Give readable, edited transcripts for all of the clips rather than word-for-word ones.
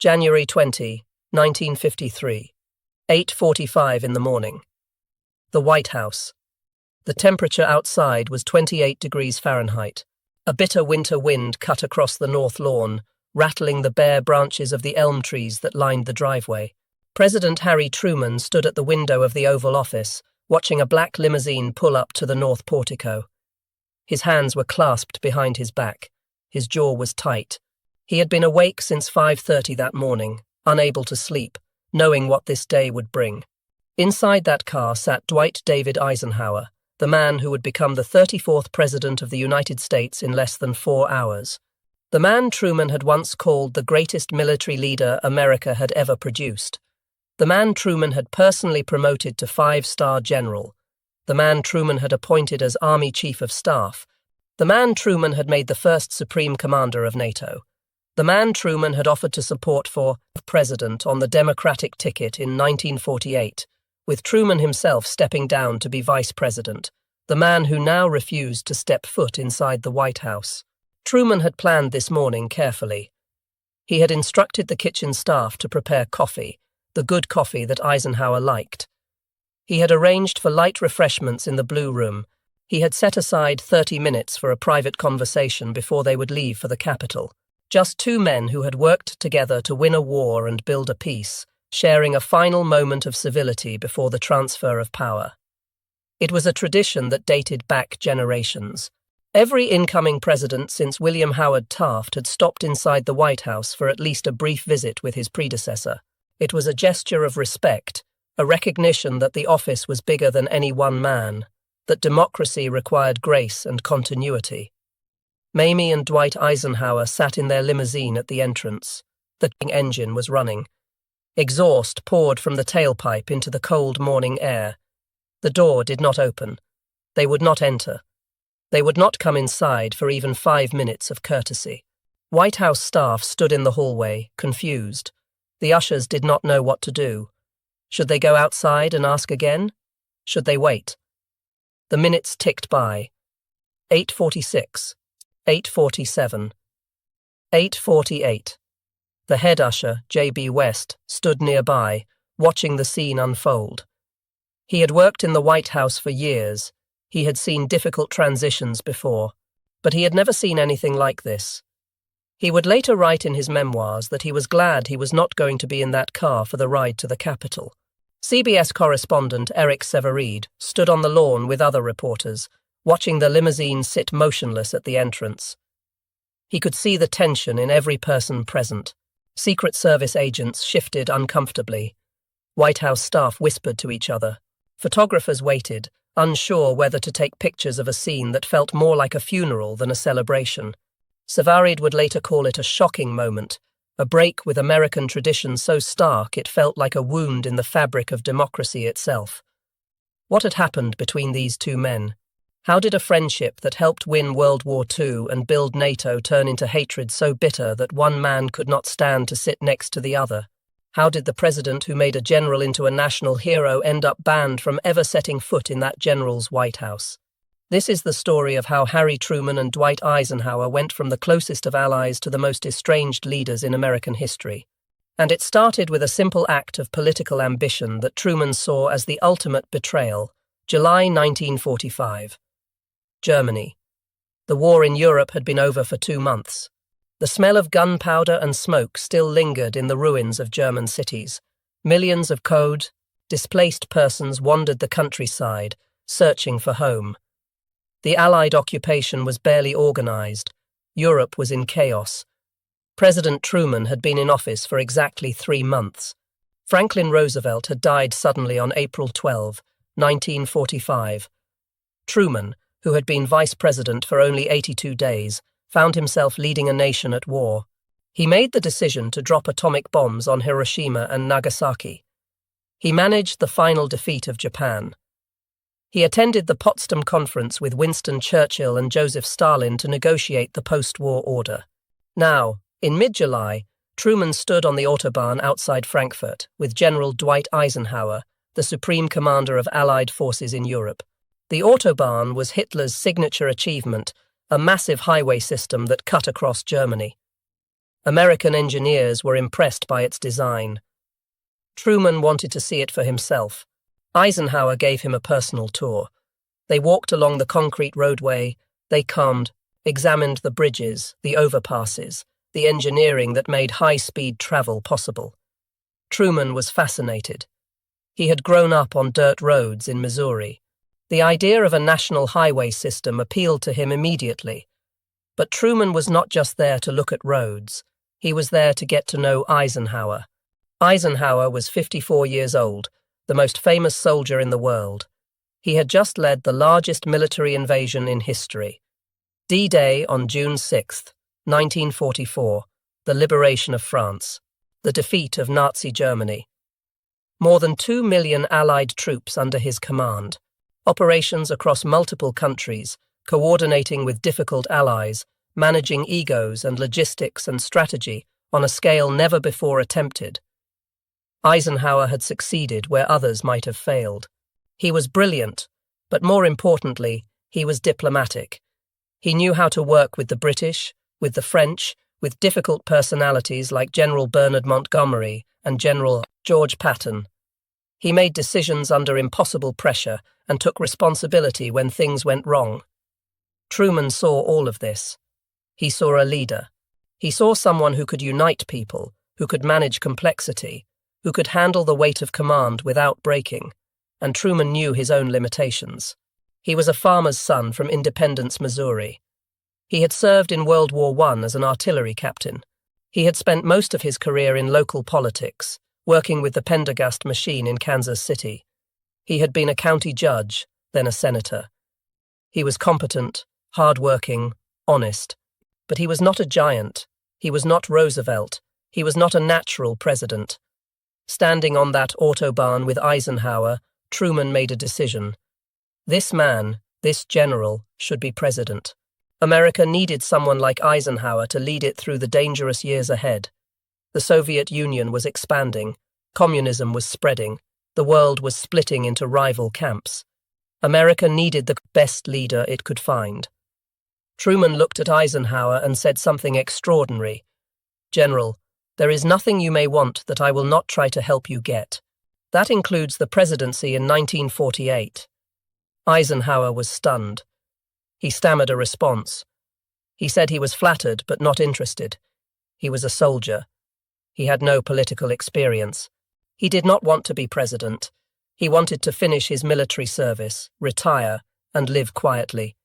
January 20, 1953, 8:45 in the morning. The White House. The temperature outside was 28 degrees Fahrenheit. A bitter winter wind cut across the north lawn, rattling the bare branches of the elm trees that lined the driveway. President Harry Truman stood at the window of the Oval Office, watching a black limousine pull up to the north portico. His hands were clasped behind his back. His jaw was tight. He had been awake since 5:30 that morning, unable to sleep, knowing what this day would bring. Inside that car sat Dwight David Eisenhower, the man who would become the 34th President of the United States in less than 4 hours. The man Truman had once called the greatest military leader America had ever produced. The man Truman had personally promoted to 5-star general. The man Truman had appointed as Army Chief of Staff. The man Truman had made the first Supreme Commander of NATO. The man Truman had offered to support for president on the Democratic ticket in 1948, with Truman himself stepping down to be vice president, the man who now refused to step foot inside the White House. Truman had planned this morning carefully. He had instructed the kitchen staff to prepare coffee, the good coffee that Eisenhower liked. He had arranged for light refreshments in the Blue Room. He had set aside 30 minutes for a private conversation before they would leave for the Capitol. Just two men who had worked together to win a war and build a peace, sharing a final moment of civility before the transfer of power. It was a tradition that dated back generations. Every incoming president since William Howard Taft had stopped inside the White House for at least a brief visit with his predecessor. It was a gesture of respect, a recognition that the office was bigger than any one man, that democracy required grace and continuity. Mamie and Dwight Eisenhower sat in their limousine at the entrance. The engine was running. Exhaust poured from the tailpipe into the cold morning air. The door did not open. They would not enter. They would not come inside for even 5 minutes of courtesy. White House staff stood in the hallway, confused. The ushers did not know what to do. Should they go outside and ask again? Should they wait? The minutes ticked by. 8:46. 8:47. 8:48. The head usher, J.B. West, stood nearby, watching the scene unfold. He had worked in the White House for years. He had seen difficult transitions before, but he had never seen anything like this. He would later write in his memoirs that he was glad he was not going to be in that car for the ride to the Capitol. CBS correspondent Eric Severeid stood on the lawn with other reporters, watching the limousine sit motionless at the entrance. He could see the tension in every person present. Secret Service agents shifted uncomfortably. White House staff whispered to each other. Photographers waited, unsure whether to take pictures of a scene that felt more like a funeral than a celebration. Severeid would later call it a shocking moment, a break with American tradition so stark it felt like a wound in the fabric of democracy itself. What had happened between these two men? How did a friendship that helped win World War II and build NATO turn into hatred so bitter that one man could not stand to sit next to the other? How did the president who made a general into a national hero end up banned from ever setting foot in that general's White House? This is the story of how Harry Truman and Dwight Eisenhower went from the closest of allies to the most estranged leaders in American history. And it started with a simple act of political ambition that Truman saw as the ultimate betrayal. July 1945. Germany. The war in Europe had been over for 2 months. The smell of gunpowder and smoke still lingered in the ruins of German cities. Millions of displaced persons wandered the countryside, searching for home. The Allied occupation was barely organized. Europe was in chaos. President Truman had been in office for exactly 3 months. Franklin Roosevelt had died suddenly on April 12, 1945. Truman, who had been vice president for only 82 days, found himself leading a nation at war. He made the decision to drop atomic bombs on Hiroshima and Nagasaki. He managed the final defeat of Japan. He attended the Potsdam Conference with Winston Churchill and Joseph Stalin to negotiate the post-war order. Now, in mid-July, Truman stood on the Autobahn outside Frankfurt with General Dwight Eisenhower, the supreme commander of Allied forces in Europe. The Autobahn was Hitler's signature achievement, a massive highway system that cut across Germany. American engineers were impressed by its design. Truman wanted to see it for himself. Eisenhower gave him a personal tour. They walked along the concrete roadway, they calmed, examined the bridges, the overpasses, the engineering that made high-speed travel possible. Truman was fascinated. He had grown up on dirt roads in Missouri. The idea of a national highway system appealed to him immediately. But Truman was not just there to look at roads. He was there to get to know Eisenhower. Eisenhower was 54 years old, the most famous soldier in the world. He had just led the largest military invasion in history. D-Day on June 6, 1944, the liberation of France, the defeat of Nazi Germany. More than 2 million Allied troops under his command. Operations across multiple countries, coordinating with difficult allies, managing egos and logistics and strategy on a scale never before attempted. Eisenhower had succeeded where others might have failed. He was brilliant, but more importantly, he was diplomatic. He knew how to work with the British, with the French, with difficult personalities like General Bernard Montgomery and General George Patton. He made decisions under impossible pressure and took responsibility when things went wrong. Truman saw all of this. He saw a leader. He saw someone who could unite people, who could manage complexity, who could handle the weight of command without breaking. And Truman knew his own limitations. He was a farmer's son from Independence, Missouri. He had served in World War I as an artillery captain. He had spent most of his career in local politics, working with the Pendergast machine in Kansas City. He had been a county judge, then a senator. He was competent, hard-working, honest. But he was not a giant. He was not Roosevelt. He was not a natural president. Standing on that autobahn with Eisenhower, Truman made a decision. This man, this general, should be president. America needed someone like Eisenhower to lead it through the dangerous years ahead. The Soviet Union was expanding. Communism was spreading. The world was splitting into rival camps. America needed the best leader it could find. Truman looked at Eisenhower and said something extraordinary. "General, there is nothing you may want that I will not try to help you get. That includes the presidency in 1948. Eisenhower was stunned. He stammered a response. He said he was flattered but not interested. He was a soldier. He had no political experience. He did not want to be president. He wanted to finish his military service, retire, and live quietly.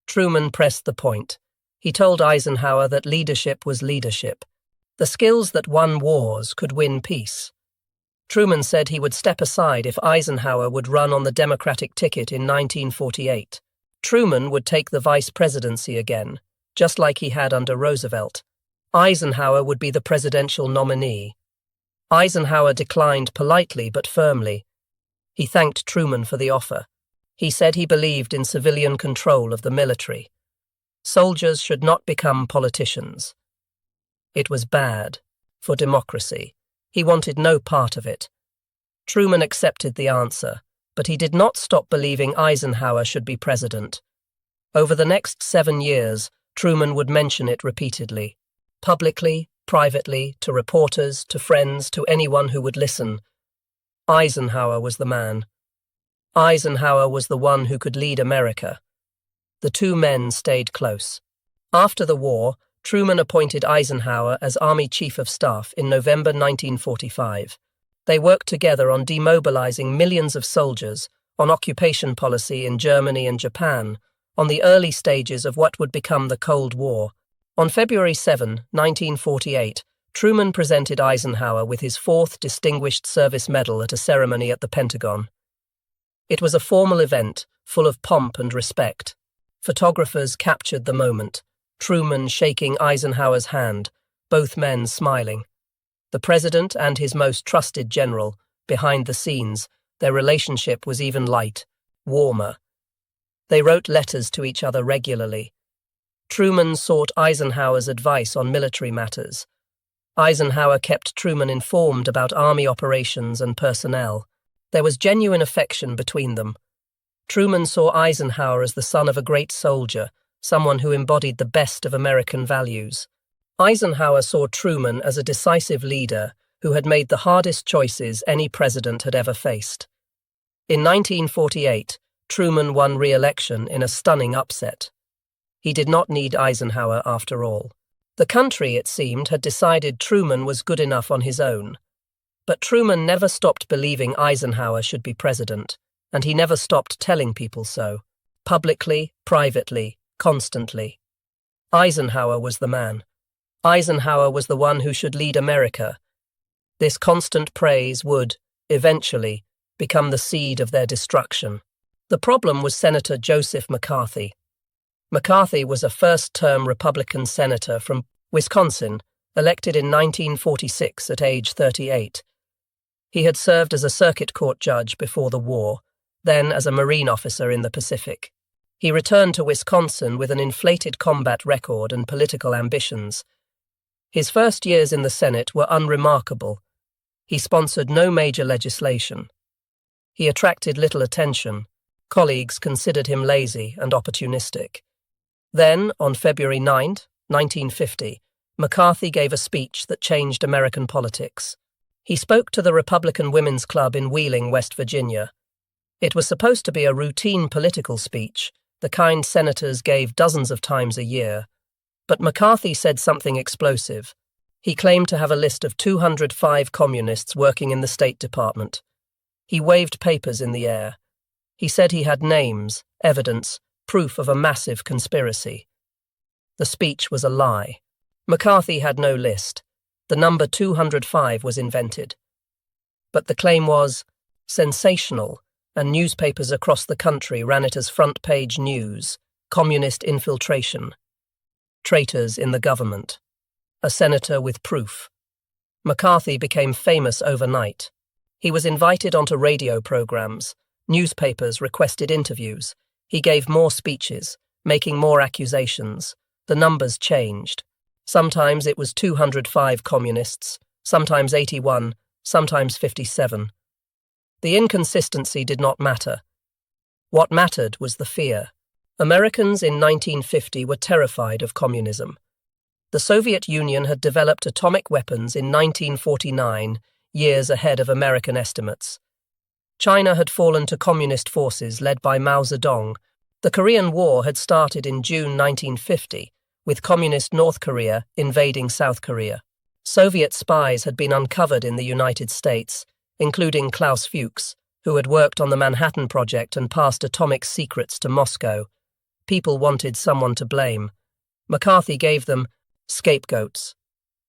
Truman pressed the point. He told Eisenhower that leadership was leadership. The skills that won wars could win peace. Truman said he would step aside if Eisenhower would run on the Democratic ticket in 1948. Truman would take the vice presidency again, just like he had under Roosevelt. Eisenhower would be the presidential nominee. Eisenhower declined politely but firmly. He thanked Truman for the offer. He said he believed in civilian control of the military. Soldiers should not become politicians. It was bad for democracy. He wanted no part of it. Truman accepted the answer, but he did not stop believing Eisenhower should be president. Over the next 7 years, Truman would mention it repeatedly, publicly, privately, to reporters, to friends, to anyone who would listen. Eisenhower was the man. Eisenhower was the one who could lead America. The two men stayed close. After the war, Truman appointed Eisenhower as Army Chief of Staff in November 1945. They worked together on demobilizing millions of soldiers, on occupation policy in Germany and Japan, on the early stages of what would become the Cold War. On February 7, 1948, Truman presented Eisenhower with his 4th Distinguished Service Medal at a ceremony at the Pentagon. It was a formal event, full of pomp and respect. Photographers captured the moment, Truman shaking Eisenhower's hand, both men smiling. The president and his most trusted general, behind the scenes, their relationship was even light, warmer. They wrote letters to each other regularly. Truman sought Eisenhower's advice on military matters. Eisenhower kept Truman informed about army operations and personnel. There was genuine affection between them. Truman saw Eisenhower as the son of a great soldier, someone who embodied the best of American values. Eisenhower saw Truman as a decisive leader who had made the hardest choices any president had ever faced. In 1948, Truman won re-election in a stunning upset. He did not need Eisenhower after all. The country, it seemed, had decided Truman was good enough on his own. But Truman never stopped believing Eisenhower should be president, and he never stopped telling people so. Publicly, privately, constantly. Eisenhower was the man. Eisenhower was the one who should lead America. This constant praise would, eventually, become the seed of their destruction. The problem was Senator Joseph McCarthy. McCarthy was a first-term Republican senator from Wisconsin, elected in 1946 at age 38. He had served as a circuit court judge before the war, then as a Marine officer in the Pacific. He returned to Wisconsin with an inflated combat record and political ambitions. His first years in the Senate were unremarkable. He sponsored no major legislation. He attracted little attention. Colleagues considered him lazy and opportunistic. Then, on February 9, 1950, McCarthy gave a speech that changed American politics. He spoke to the Republican Women's Club in Wheeling, West Virginia. It was supposed to be a routine political speech, the kind senators gave dozens of times a year. But McCarthy said something explosive. He claimed to have a list of 205 communists working in the State Department. He waved papers in the air. He said he had names, evidence, proof of a massive conspiracy. The speech was a lie. McCarthy had no list. The number 205 was invented. But the claim was sensational, and newspapers across the country ran it as front-page news. Communist infiltration. Traitors in the government. A senator with proof. McCarthy became famous overnight. He was invited onto radio programs. Newspapers requested interviews. He gave more speeches, making more accusations. The numbers changed. Sometimes it was 205 communists, sometimes 81, sometimes 57. The inconsistency did not matter. What mattered was the fear. Americans in 1950 were terrified of communism. The Soviet Union had developed atomic weapons in 1949, years ahead of American estimates. China had fallen to communist forces led by Mao Zedong. The Korean War had started in June 1950, with communist North Korea invading South Korea. Soviet spies had been uncovered in the United States, including Klaus Fuchs, who had worked on the Manhattan Project and passed atomic secrets to Moscow. People wanted someone to blame. McCarthy gave them scapegoats.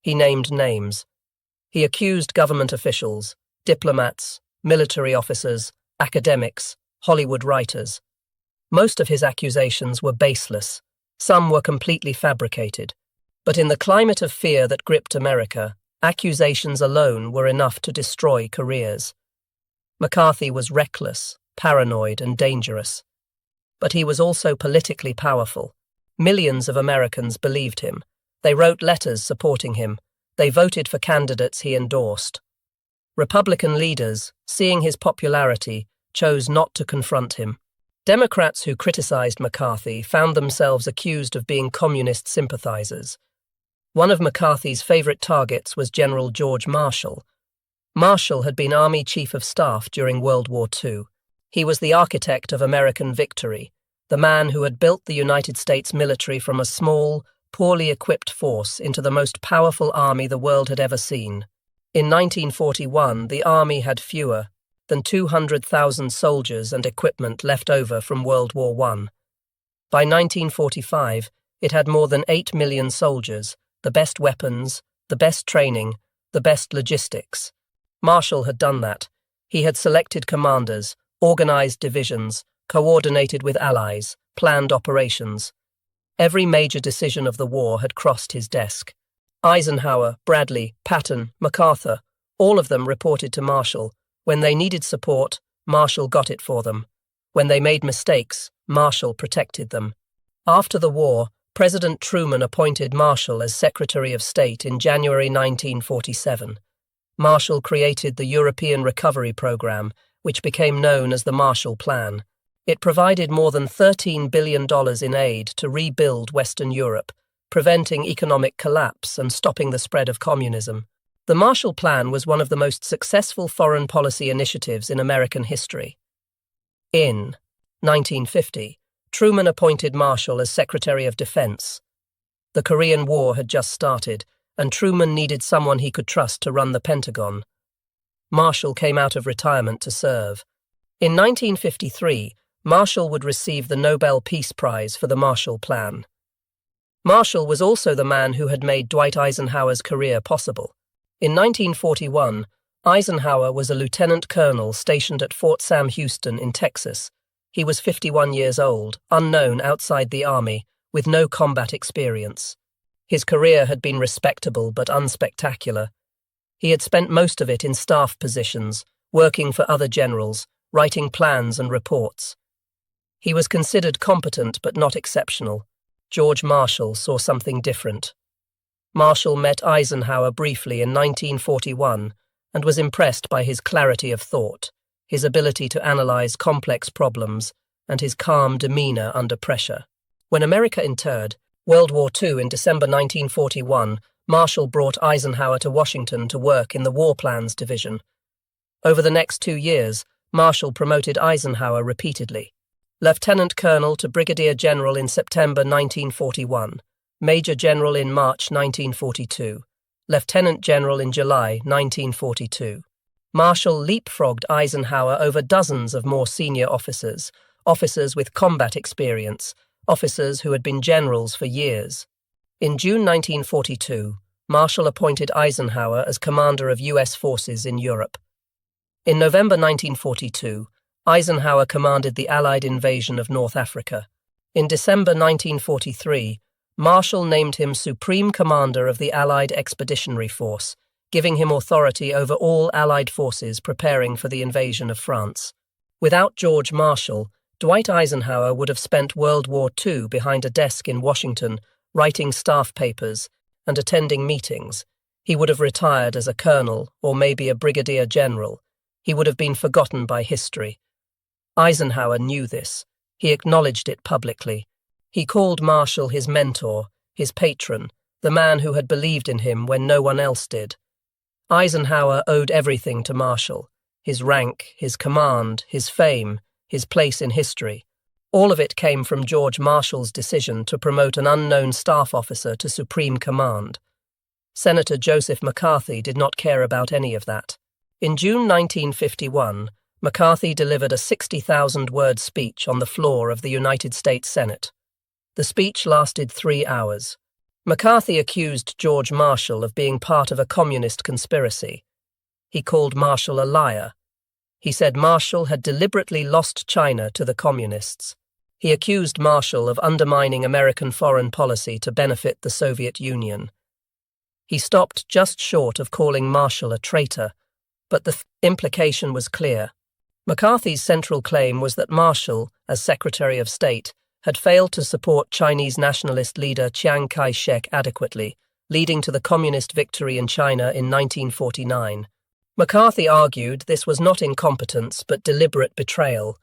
He named names. He accused government officials, diplomats, military officers, academics, Hollywood writers. Most of his accusations were baseless. Some were completely fabricated. But in the climate of fear that gripped America, accusations alone were enough to destroy careers. McCarthy was reckless, paranoid, and dangerous. But he was also politically powerful. Millions of Americans believed him. They wrote letters supporting him. They voted for candidates he endorsed. Republican leaders, seeing his popularity, chose not to confront him. Democrats who criticized McCarthy found themselves accused of being communist sympathizers. One of McCarthy's favorite targets was General George Marshall. Marshall had been Army Chief of Staff during World War II. He was the architect of American victory, the man who had built the United States military from a small, poorly equipped force into the most powerful army the world had ever seen. In 1941, the army had fewer than 200,000 soldiers and equipment left over from World War I. By 1945, it had more than 8 million soldiers, the best weapons, the best training, the best logistics. Marshall had done that. He had selected commanders, organized divisions, coordinated with allies, planned operations. Every major decision of the war had crossed his desk. Eisenhower, Bradley, Patton, MacArthur, all of them reported to Marshall. When they needed support, Marshall got it for them. When they made mistakes, Marshall protected them. After the war, President Truman appointed Marshall as Secretary of State in January 1947. Marshall created the European Recovery Program, which became known as the Marshall Plan. It provided more than $13 billion in aid to rebuild Western Europe, preventing economic collapse and stopping the spread of communism. The Marshall Plan was one of the most successful foreign policy initiatives in American history. In 1950, Truman appointed Marshall as Secretary of Defense. The Korean War had just started, and Truman needed someone he could trust to run the Pentagon. Marshall came out of retirement to serve. In 1953, Marshall would receive the Nobel Peace Prize for the Marshall Plan. Marshall was also the man who had made Dwight Eisenhower's career possible. In 1941, Eisenhower was a lieutenant colonel stationed at Fort Sam Houston in Texas. He was 51 years old, unknown outside the Army, with no combat experience. His career had been respectable but unspectacular. He had spent most of it in staff positions, working for other generals, writing plans and reports. He was considered competent but not exceptional. George Marshall saw something different. Marshall met Eisenhower briefly in 1941 and was impressed by his clarity of thought, his ability to analyze complex problems, and his calm demeanor under pressure. When America entered World War II in December 1941, Marshall brought Eisenhower to Washington to work in the War Plans Division. Over the next 2 years, Marshall promoted Eisenhower repeatedly. Lieutenant Colonel to Brigadier General in September 1941, Major General in March 1942, Lieutenant General in July 1942. Marshall leapfrogged Eisenhower over dozens of more senior officers, officers with combat experience, officers who had been generals for years. In June 1942, Marshall appointed Eisenhower as commander of U.S. forces in Europe. In November 1942, Eisenhower commanded the Allied invasion of North Africa. In December 1943, Marshall named him Supreme Commander of the Allied Expeditionary Force, giving him authority over all Allied forces preparing for the invasion of France. Without George Marshall, Dwight Eisenhower would have spent World War II behind a desk in Washington, writing staff papers and attending meetings. He would have retired as a colonel or maybe a brigadier general. He would have been forgotten by history. Eisenhower knew this. He acknowledged it publicly. He called Marshall his mentor, his patron, the man who had believed in him when no one else did. Eisenhower owed everything to Marshall: his rank, his command, his fame, his place in history. All of it came from George Marshall's decision to promote an unknown staff officer to supreme command. Senator Joseph McCarthy did not care about any of that. In June 1951, McCarthy delivered a 60,000-word speech on the floor of the United States Senate. The speech lasted 3 hours. McCarthy accused George Marshall of being part of a communist conspiracy. He called Marshall a liar. He said Marshall had deliberately lost China to the communists. He accused Marshall of undermining American foreign policy to benefit the Soviet Union. He stopped just short of calling Marshall a traitor, but the implication was clear. McCarthy's central claim was that Marshall, as Secretary of State, had failed to support Chinese nationalist leader Chiang Kai-shek adequately, leading to the communist victory in China in 1949. McCarthy argued this was not incompetence but deliberate betrayal,